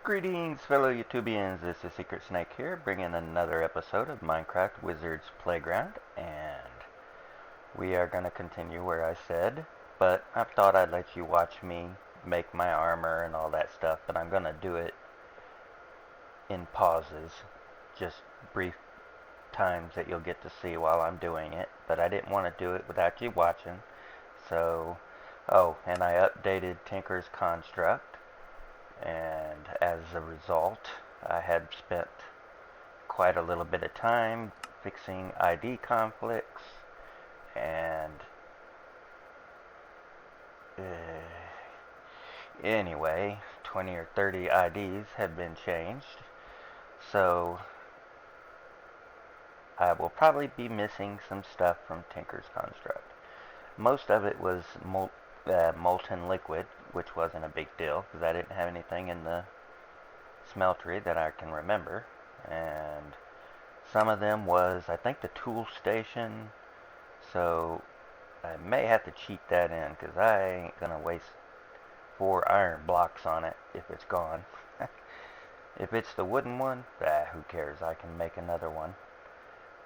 Greetings, fellow YouTubians. This is SecretSnake here, bringing another episode of Minecraft Wizard's Playground, and we are going to continue where I said, but I thought I'd let you watch me make my armor and all that stuff, but I'm going to do it in pauses, just brief times that you'll get to see while I'm doing it, but I didn't want to do it without you watching, so, and I updated Tinker's Construct. And as a result, I had spent quite a little bit of time fixing ID conflicts, and anyway, 20 or 30 IDs have been changed, so I will probably be missing some stuff from Tinker's Construct. Most of it was molten liquid, which wasn't a big deal because I didn't have anything in the smeltery that I can remember, and some of them was, I think, the tool station, so I may have to cheat that in because I ain't gonna waste 4 iron blocks on it if it's gone. If it's the wooden one, who cares, I can make another one,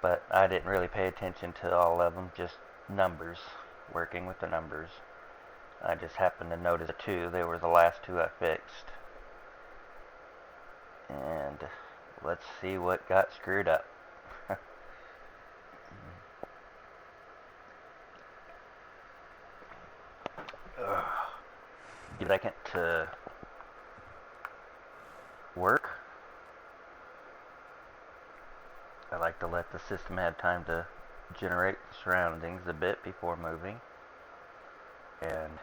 but I didn't really pay attention to all of them, just numbers, working with the numbers. I just happened to notice the 2. They were the last 2 I fixed. And let's see what got screwed up. Give a second to work. I like to let the system have time to generate the surroundings a bit before moving. And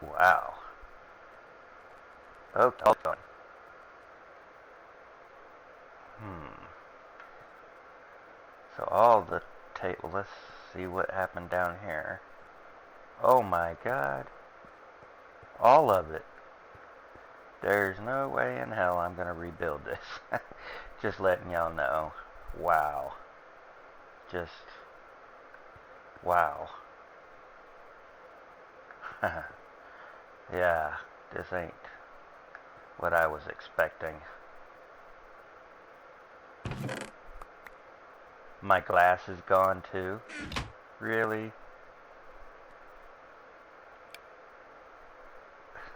wow. Okay. Hold on. So all the table. Let's see what happened down here. Oh my God. All of it. There's no way in hell I'm gonna rebuild this. Just letting y'all know. Wow. Just wow. Yeah, this ain't what I was expecting. My glass is gone too. Really?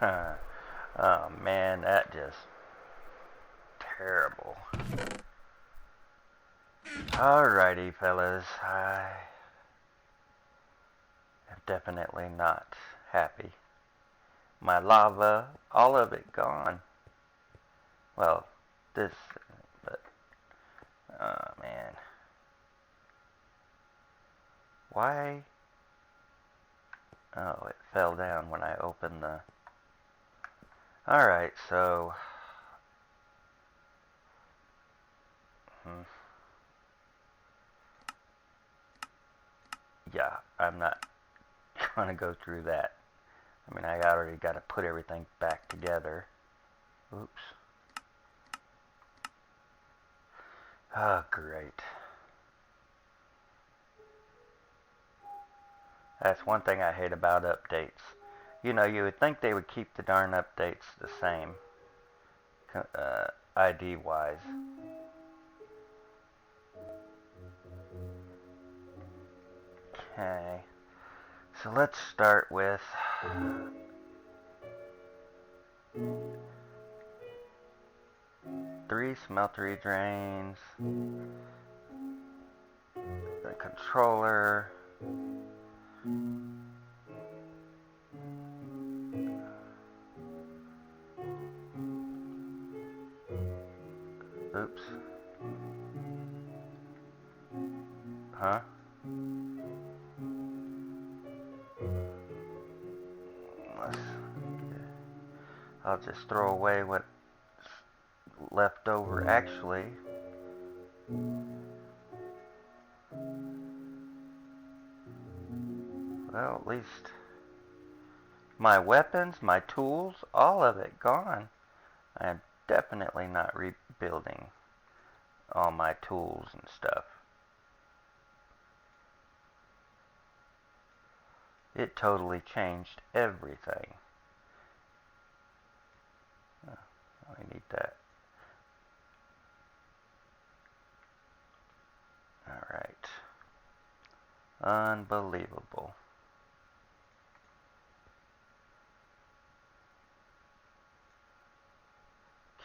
Oh man, that just terrible. Alrighty, fellas. I am definitely not happy. My lava, all of it gone. Well, this, but, oh man. Why? Oh, it fell down when I opened the... Alright, so... Yeah, I'm not gonna go through that. I mean, I already got to put everything back together. Oops. Oh, great. That's one thing I hate about updates. You know, you would think they would keep the darn updates the same, ID-wise. Okay. So let's start with 3 smeltery drains, the controller, oops, huh? I'll just throw away what's left over actually. Well, at least my weapons, my tools, all of it gone. I am definitely not rebuilding all my tools and stuff. It totally changed everything. We need that. Alright. Unbelievable.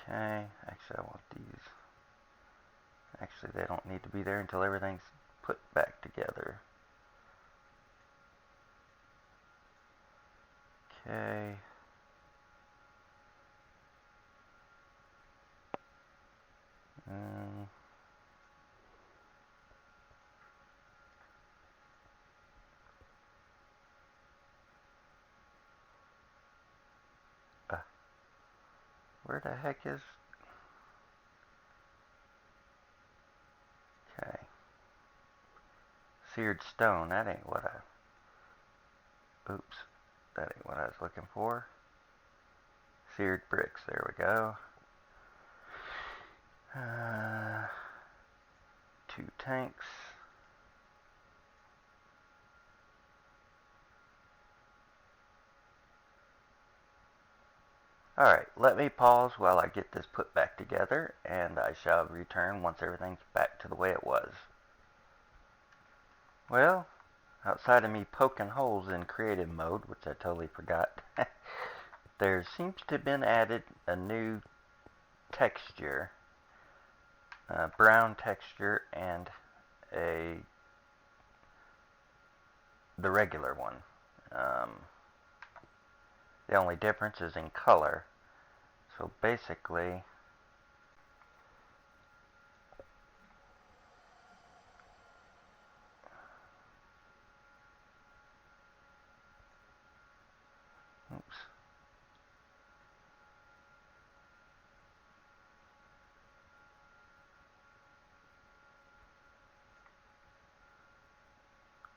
Okay, actually I want these. Actually, they don't need to be there until everything's put back together. Okay. Where the heck is... Okay. Seared stone, that ain't what I... Oops. That ain't what I was looking for. Seared bricks, there we go. 2 tanks. Alright, let me pause while I get this put back together, and I shall return once everything's back to the way it was. Well, outside of me poking holes in creative mode, which I totally forgot, there seems to have been added a new texture, brown texture, and the regular one. The only difference is in color. So basically, oops.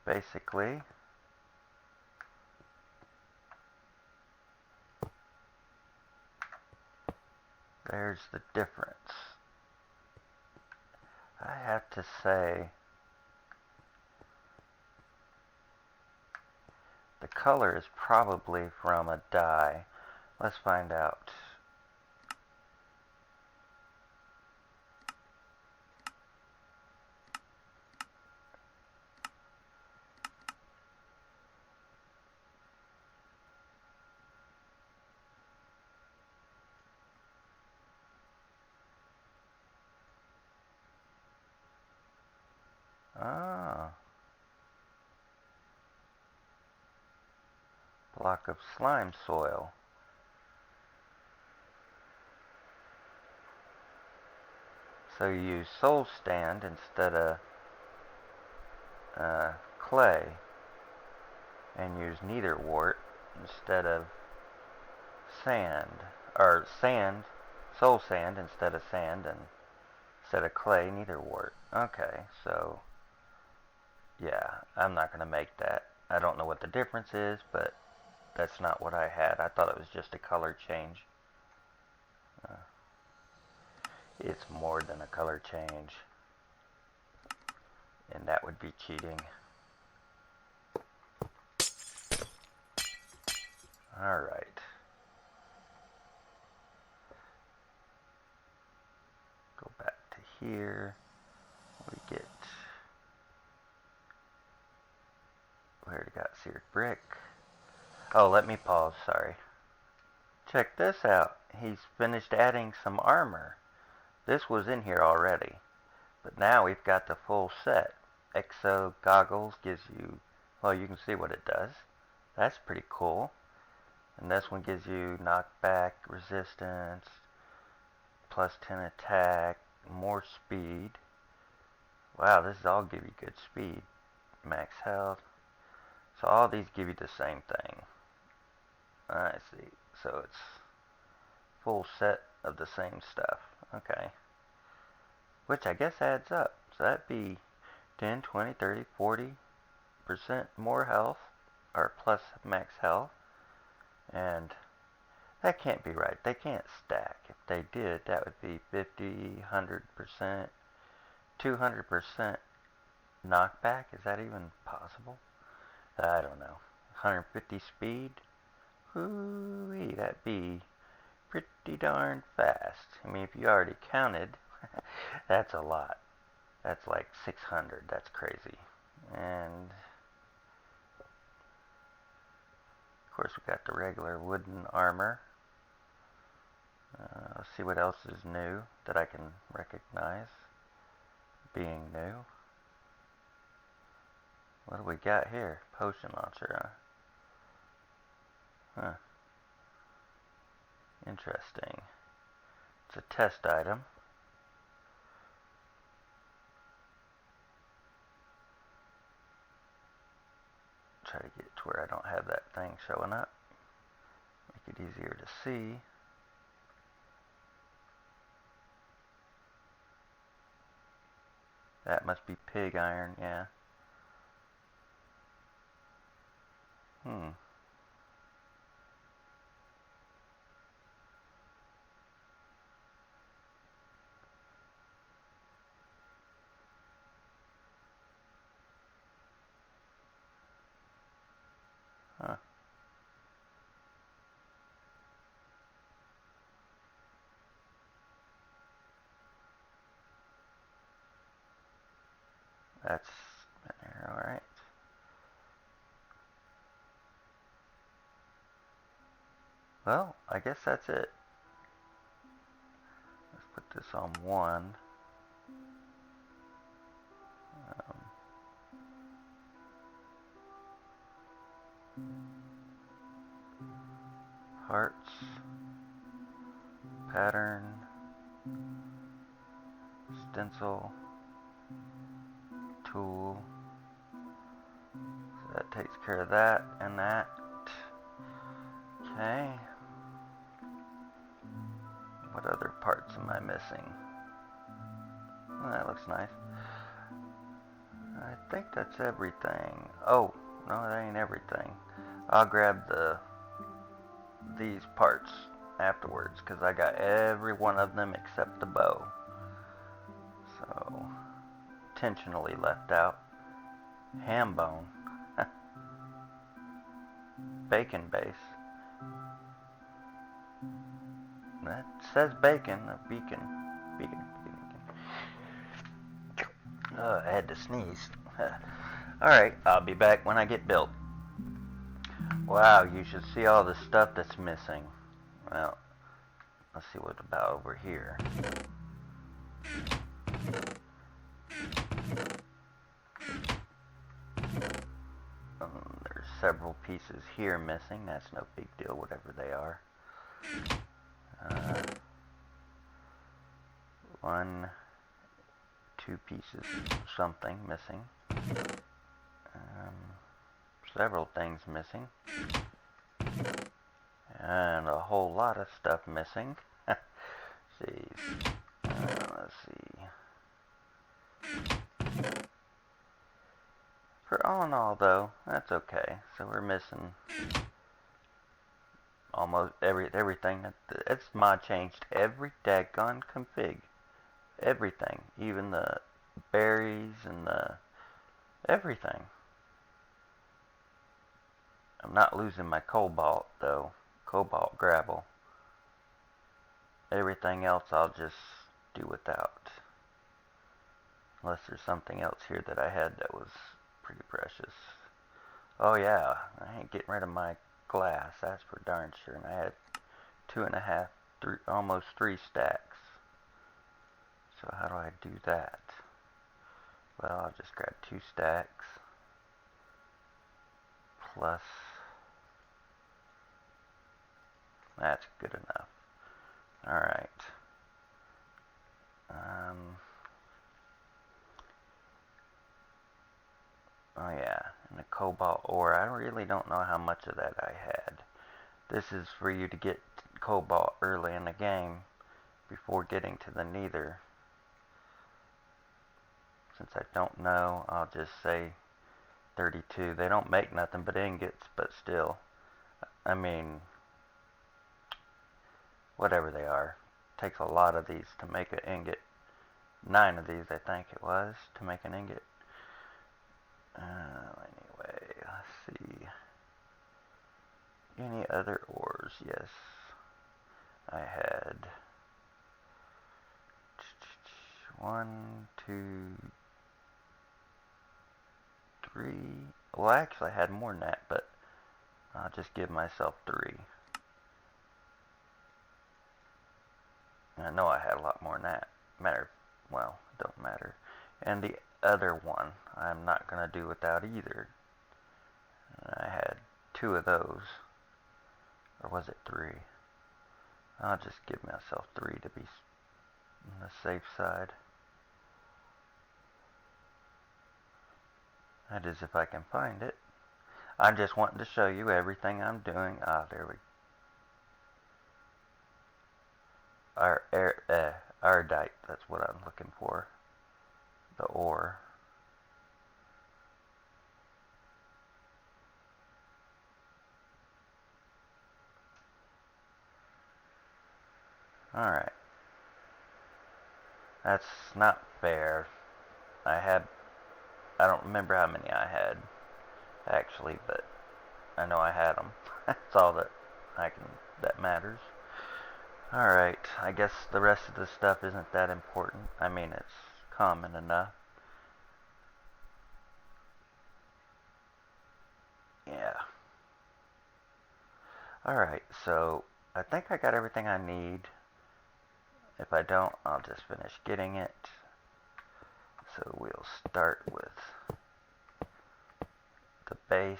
Basically, there's the difference. I have to say, the color is probably from a dye. Let's find out. Ah. Block of slime soil. So you use soul stand instead of clay, and use nether wart instead of sand, or sand, soul sand instead of sand, and instead of clay, nether wart. Okay, so yeah, I'm not going to make that. I don't know what the difference is, but that's not what I had. I thought it was just a color change. It's more than a color change, and that would be cheating. Alright. Go back to here. We get... We already got seared brick. Oh, let me pause, sorry. Check this out. He's finished adding some armor. This was in here already, but now we've got the full set. Exo goggles gives you, well, you can see what it does. That's pretty cool. And this one gives you knockback, resistance, plus 10 attack, more speed. Wow, this all give you good speed. Max health. So all these give you the same thing. I see. So it's full set of the same stuff. Okay. Which I guess adds up. So that'd be 10, 20, 30, 40% more health, or plus max health. And that can't be right. They can't stack. If they did, that would be 50, 100%, 200% knockback. Is that even possible? I don't know. 150 speed? Ooh-wee, that'd be pretty darn fast. I mean, if you already counted, that's a lot. That's like 600. That's crazy. And of course, we got the regular wooden armor. Let's see what else is new that I can recognize being new. What do we got here? Potion launcher, huh? Interesting. It's a test item. Try to get to where I don't have that thing showing up. Make it easier to see. That must be pig iron, yeah. Huh. That's been there, alright. Well, I guess that's it. Let's put this on 1. Hearts, pattern, stencil, tool. So that takes care of that and that. Okay. What other parts am I missing? Well, that looks nice. I think that's everything. Oh, no, that ain't everything. I'll grab these parts afterwards because I got every one of them except the bow. So, intentionally left out. Ham bone. Bacon base. That says bacon, a beacon. Beacon. I had to sneeze. Alright, I'll be back when I get built. Wow, you should see all the stuff that's missing. Well, let's see what about over here. There's several pieces here missing. That's no big deal, whatever they are. 1, 2 pieces, something missing. Several things missing. And a whole lot of stuff missing. Jeez. Let's see. For all in all, though, that's okay. So we're missing almost everything. It's mod changed every daggone config. Everything, even the berries and the everything. I'm not losing my cobalt though. Cobalt gravel. Everything else I'll just do without. Unless there's something else here that I had that was pretty precious. Oh yeah, I ain't getting rid of my glass, that's for darn sure. And I had 2.5, almost 3 stacks. So how do I do that? Well, I'll just grab 2 stacks. Plus, that's good enough. Alright. Oh yeah, and the cobalt ore. I really don't know how much of that I had. This is for you to get cobalt early in the game before getting to the nether. Since I don't know, I'll just say 32. They don't make nothing but ingots, but still. I mean, whatever they are. Takes a lot of these to make an ingot. 9 of these, I think it was, to make an ingot. Anyway, let's see. Any other ores? Yes. I had 1, 2, 3. Well, actually, I had more than that, but I'll just give myself 3. I know I had a lot more than that. Well, it don't matter. And the other one, I'm not going to do without either. I had 2 of those. Or was it 3? I'll just give myself 3 to be on the safe side. That is if I can find it. I'm just wanting to show you everything I'm doing. There we go. Iridite, that's what I'm looking for. The ore. Alright. That's not fair. I don't remember how many I had, actually, but I know I had them. That's all that matters. Alright, I guess the rest of the stuff isn't that important. I mean, it's common enough. Yeah. Alright, so I think I got everything I need. If I don't, I'll just finish getting it. So we'll start with the base.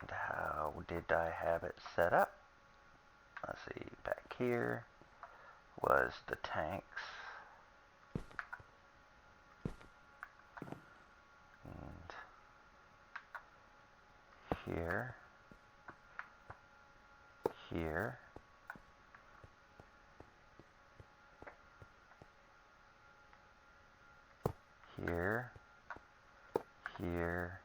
And how did I have it set up? Let's see, back here was the tanks. And here, here, here, here,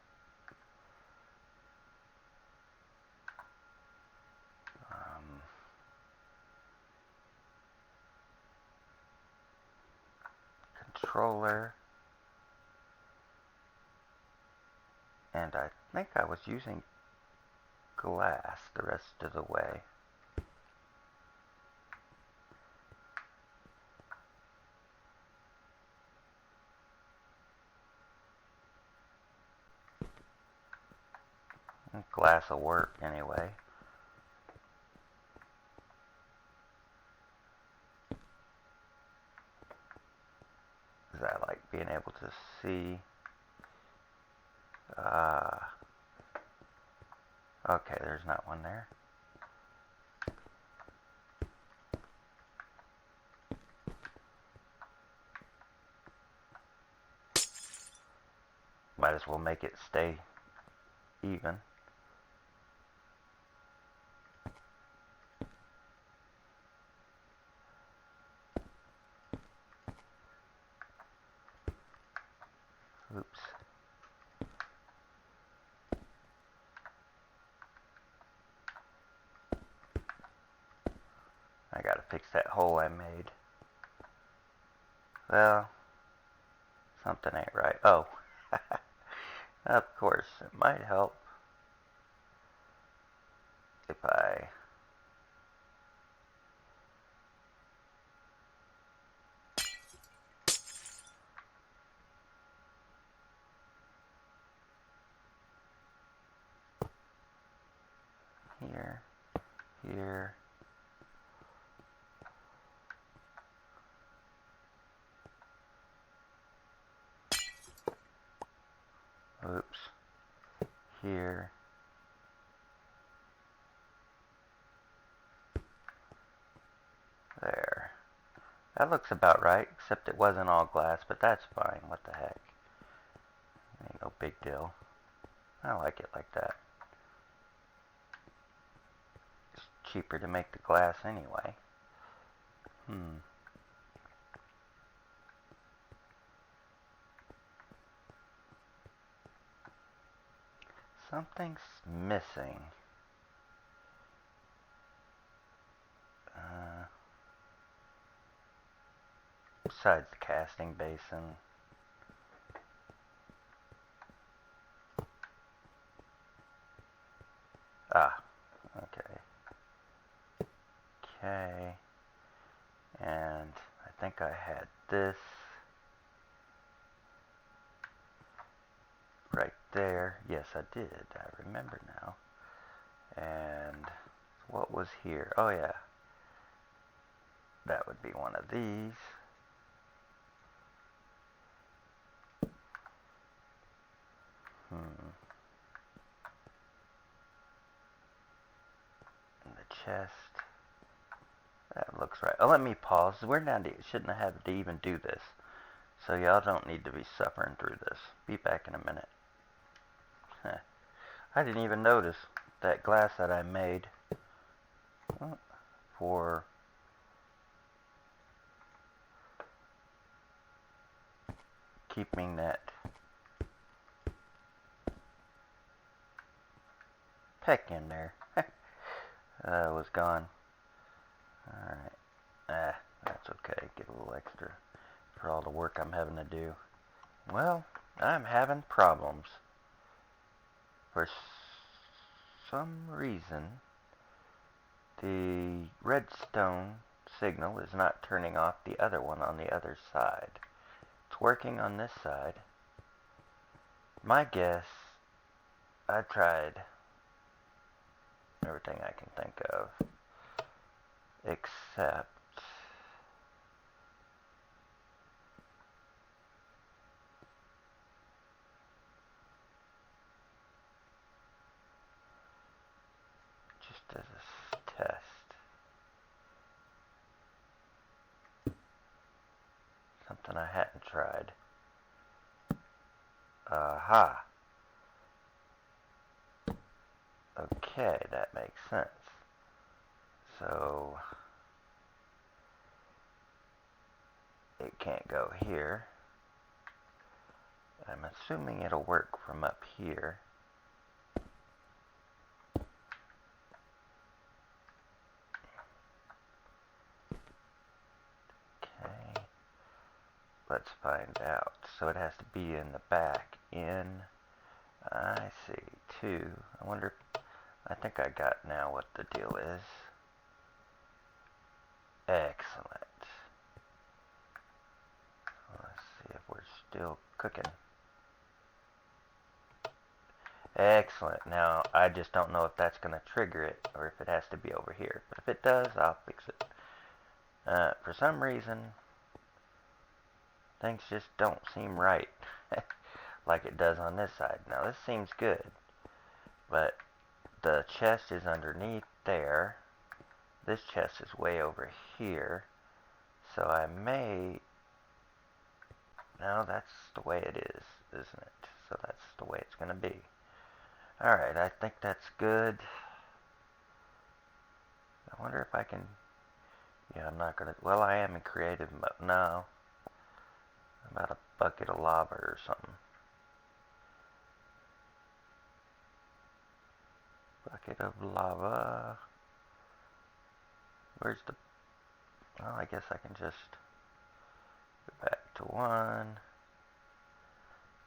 controller, and I think I was using glass the rest of the way. Glass will work anyway. Because I like being able to see. Okay, there's not one there. Might as well make it stay even. Oops. I gotta fix that hole I made. Well, something ain't right. Oh, of course, it might help if I here, here. Oops. Here. There. That looks about right, except it wasn't all glass, but that's fine. What the heck? Ain't no big deal. I like it like that. It's cheaper to make the glass anyway. Something's missing. Besides the casting basin. Okay. And I think I had this right there. Yes, I did. I remember now. And what was here? Oh, yeah. That would be one of these. And the chest. That looks right. Oh, let me pause. We're not, shouldn't have to even do this. So y'all don't need to be suffering through this. Be back in a minute. I didn't even notice that glass that I made for keeping that peck in there. Was gone. Alright. That's okay. Get a little extra for all the work I'm having to do. Well, I'm having problems. For some reason, the redstone signal is not turning off the other one on the other side. It's working on this side. My guess, I've tried everything I can think of, except just as a test. Something I hadn't tried. Aha. Okay, that makes sense. So it can't go here. I'm assuming it'll work from up here. Okay. Let's find out. So it has to be in the back. I see. 2. I wonder. I think I got now what the deal is. Excellent. Let's see if we're still cooking. Excellent. Now, I just don't know if that's going to trigger it or if it has to be over here. But if it does, I'll fix it. For some reason, things just don't seem right like it does on this side. Now, this seems good, but the chest is underneath there. This chest is way over here. So I may... No, that's the way it is, isn't it? So that's the way it's going to be. Alright, I think that's good. I wonder if I can... Yeah, I'm not going to... Well, I am in creative mode. No. About a bucket of lava or something. Bucket of lava. Where's the... Well, I guess I can just go back to 1.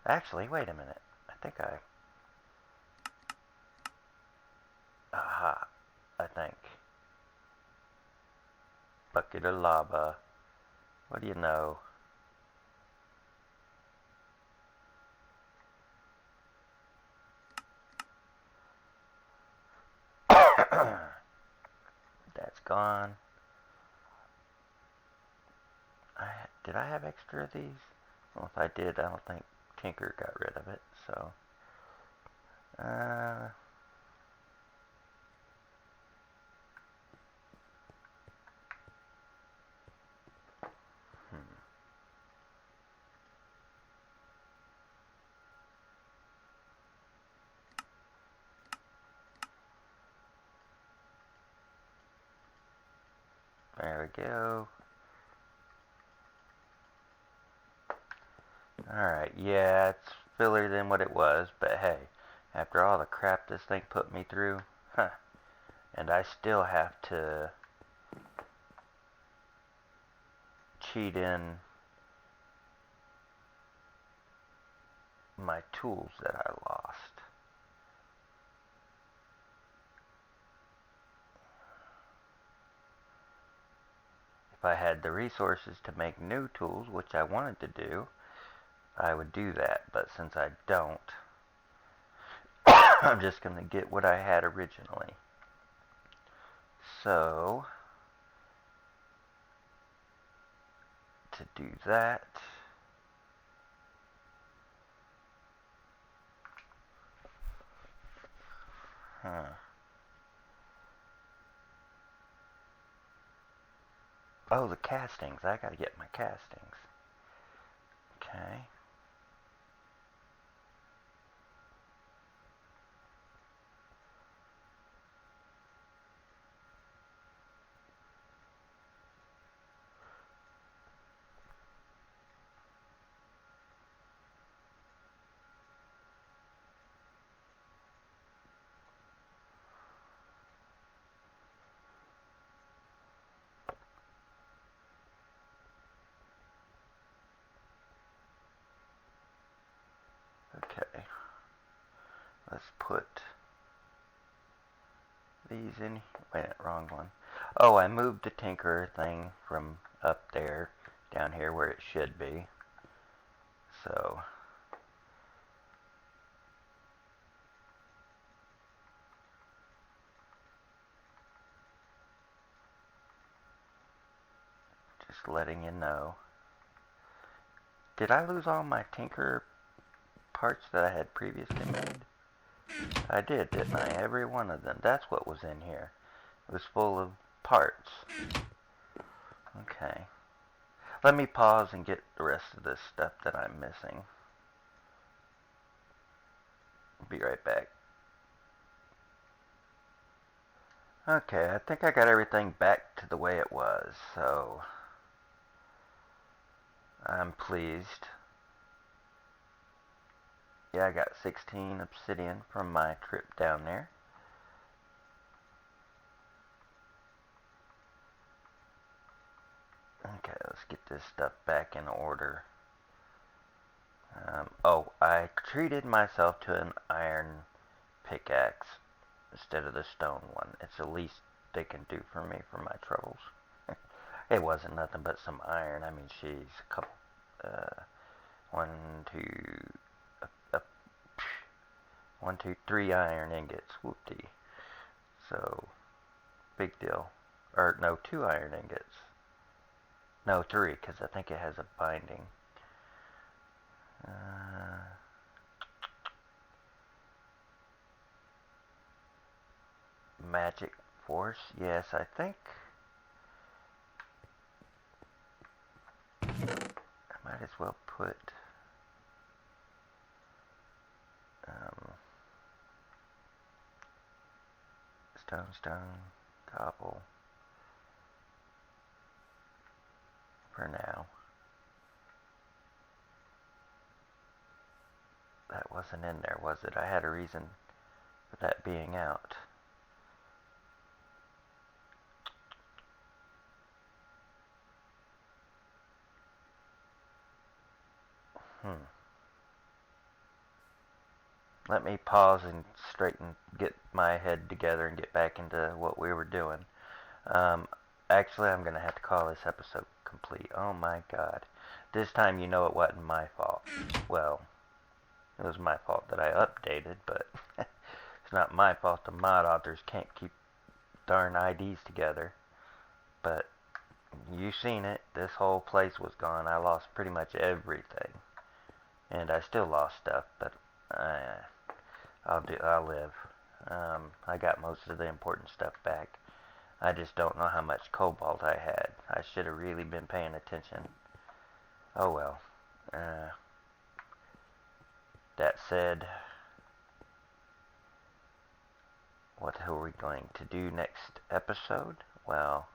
Actually, wait a minute. I think I... Aha. I think. Bucket of lava. What do you know? That's gone. Did I have extra of these? Well, if I did, I don't think Tinker got rid of it, so... There we go. Alright, yeah, it's filler than what it was, but hey, after all the crap this thing put me through, and I still have to cheat in my tools that I lost. if I had the resources to make new tools, which I wanted to do, I would do that. But since I don't, I'm just going to get what I had originally. So, to do that, oh, the castings. I gotta get my castings. Okay. Okay. Let's put these in. Wait, wrong one. Oh, I moved the Tinkerer thing from up there down here where it should be. So, just letting you know. Did I lose all my Tinkerer parts that I had previously made? I did, didn't I? Every one of them. That's what was in here. It was full of parts. Okay. Let me pause and get the rest of this stuff that I'm missing. Be right back. Okay, I think I got everything back to the way it was, so I'm pleased. Yeah, I got 16 obsidian from my trip down there. Okay, let's get this stuff back in order. Oh, I treated myself to an iron pickaxe instead of the stone one. It's the least they can do for me for my troubles. It wasn't nothing but some iron. I mean, she's a couple, one, two, one, two, three iron ingots. Whoop-dee. So, big deal. Or, no, 2 iron ingots. No, 3, because I think it has a binding. Magic force. Yes, I think I might as well put stone, cobble for now. That wasn't in there, was it? I had a reason for that being out. Let me pause and get my head together and get back into what we were doing. Actually, I'm going to have to call this episode complete. Oh my god. This time you know it wasn't my fault. Well, it was my fault that I updated, but it's not my fault the mod authors can't keep darn IDs together. But you seen it. This whole place was gone. I lost pretty much everything. And I still lost stuff, but I'll live. I got most of the important stuff back. I just don't know how much cobalt I had. I should have really been paying attention. Oh well. That said, what are we going to do next episode? Well,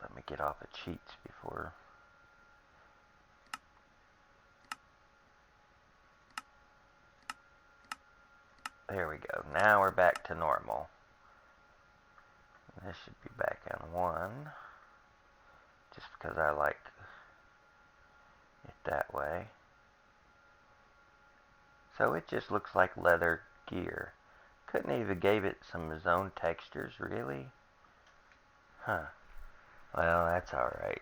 let me get off of cheats before. There we go. Now we're back to normal. This should be back on 1. Just because I like it that way. So it just looks like leather gear. Couldn't even gave it some of his own textures, really? Huh. Well, that's alright.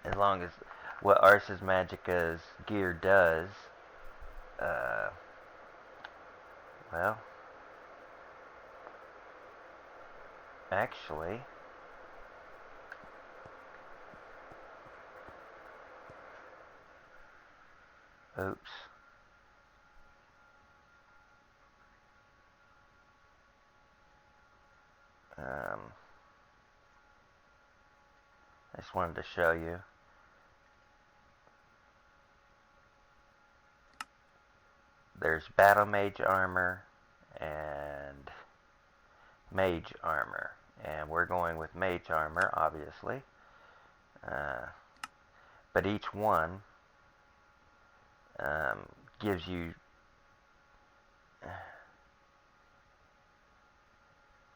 As long as what Ars Magica's gear does, uh, well, actually, oops. I just wanted to show you. There's Battle Mage armor and Mage armor. And we're going with Mage armor, obviously. Uh, but each one gives you...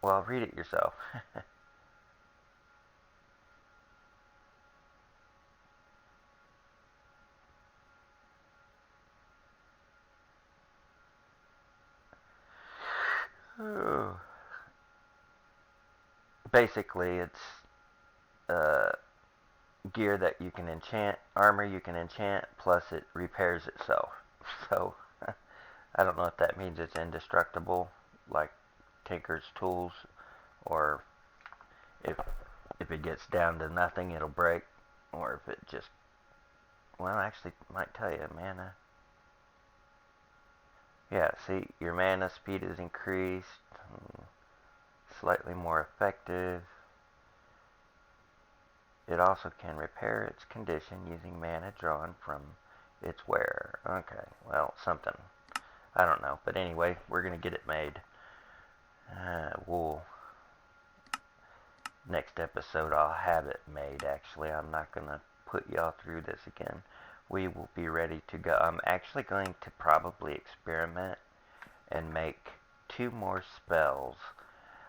Well, read it yourself. Basically, it's uh, gear that you can enchant, armor you can enchant, plus it repairs itself. So, I don't know if that means it's indestructible, like Tinker's tools, or if if it gets down to nothing, it'll break, or if it just, well, actually, might tell you, mana. Yeah, see, your mana speed is increased, slightly more effective. It also can repair its condition using mana drawn from its wearer. Okay, well, something. I don't know. But anyway, we're going to get it made. Next episode, I'll have it made, actually. I'm not going to put y'all through this again. We will be ready to go. I'm actually going to probably experiment and make 2 more spells.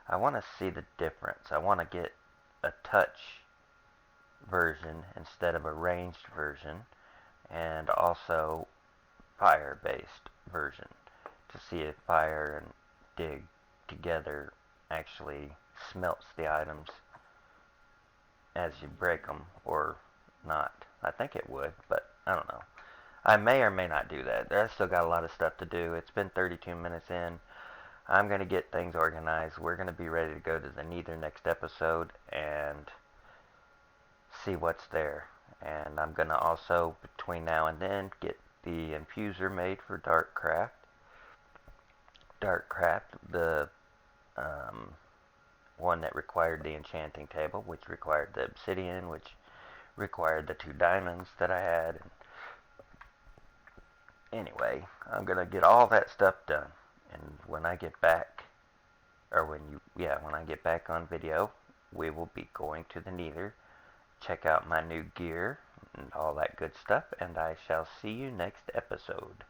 I want to see the difference. I want to get a touch version instead of a ranged version, and also fire-based version to see if fire and dig together actually smelts the items as you break them or not. I think it would, but I don't know. I may or may not do that. I've still got a lot of stuff to do. It's been 32 minutes in. I'm going to get things organized. We're going to be ready to go to the Neither next episode and see what's there. And I'm going to also, between now and then, get the infuser made for Darkcraft. Darkcraft, the one that required the enchanting table, which required the obsidian, which required the 2 diamonds that I had. Anyway, I'm going to get all that stuff done. And when I get back, or when I get back on video, we will be going to the Neither, check out my new gear and all that good stuff, and I shall see you next episode.